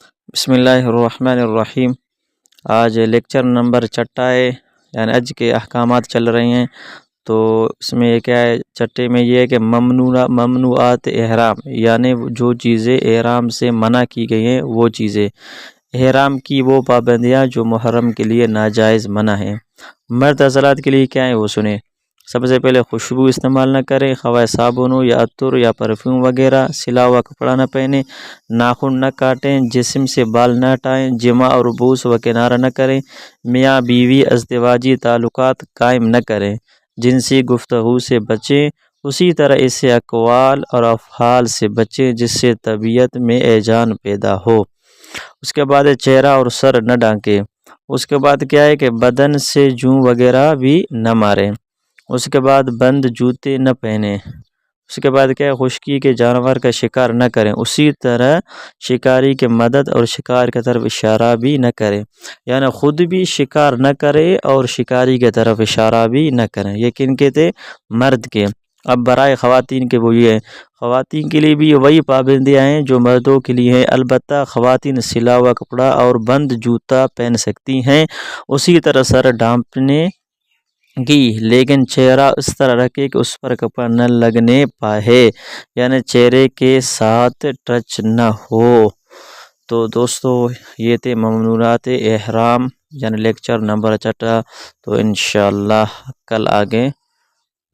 بسم اللہ الرحمن الرحیم۔ آج لیکچر نمبر چٹا ہے، یعنی حج کے احکامات چل رہے ہیں۔ تو اس میں یہ کیا ہے، چٹے میں یہ ہے کہ ممنوعات احرام، یعنی جو چیزیں احرام سے منع کی گئی ہیں وہ چیزیں، احرام کی وہ پابندیاں جو محرم کے لیے ناجائز منع ہیں۔ مرد حضرات کے لیے کیا ہے وہ سنیں۔ سب سے پہلے خوشبو استعمال نہ کریں، خواہ صابن ہو یا عطر یا پرفیوم وغیرہ، سلا ہوا کپڑا نہ پہنیں، ناخن نہ کاٹیں، جسم سے بال نہ ہٹائیں، جمع اور بوس و کنارہ نہ کریں، میاں بیوی ازدواجی تعلقات قائم نہ کریں، جنسی گفتگو سے بچیں، اسی طرح اس سے اقوال اور افعال سے بچیں جس سے طبیعت میں ہیجان پیدا ہو۔ اس کے بعد چہرہ اور سر نہ ڈھانکیں۔ اس کے بعد کیا ہے کہ بدن سے جوں وغیرہ بھی نہ ماریں۔ اس کے بعد بند جوتے نہ پہنیں۔ اس کے بعد کیا ہے، خشکی کے جانور کا شکار نہ کریں، اسی طرح شکاری کے مدد اور شکار کی طرف اشارہ بھی نہ کریں، یعنی خود بھی شکار نہ کرے اور شکاری کی طرف اشارہ بھی نہ کریں۔ یہ کن کے تھے؟ مرد کے۔ اب برائے خواتین کے وہ یہ ہے، خواتین کے لیے بھی وہی پابندیاں ہیں جو مردوں کے لیے ہیں، البتہ خواتین سلا ہوا کپڑا اور بند جوتا پہن سکتی ہیں، اسی طرح سر ڈھانپنے گی، لیکن چہرہ اس طرح رکھے کہ اس پر کپڑا نہ لگنے پائے، یعنی چہرے کے ساتھ ٹچ نہ ہو۔ تو دوستو یہ تھے ممنوعات احرام، یعنی لیکچر نمبر چٹا۔ تو انشاءاللہ کل آگے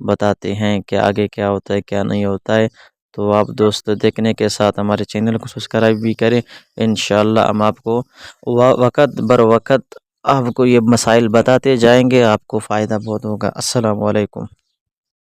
بتاتے ہیں کہ آگے کیا ہوتا ہے کیا نہیں ہوتا ہے۔ تو آپ دوست دیکھنے کے ساتھ ہمارے چینل کو سبسکرائب بھی کریں۔ انشاءاللہ ہم آپ کو وقت بر وقت آپ کو یہ مسائل بتاتے جائیں گے، آپ کو فائدہ بہت ہوگا۔ السلام علیکم۔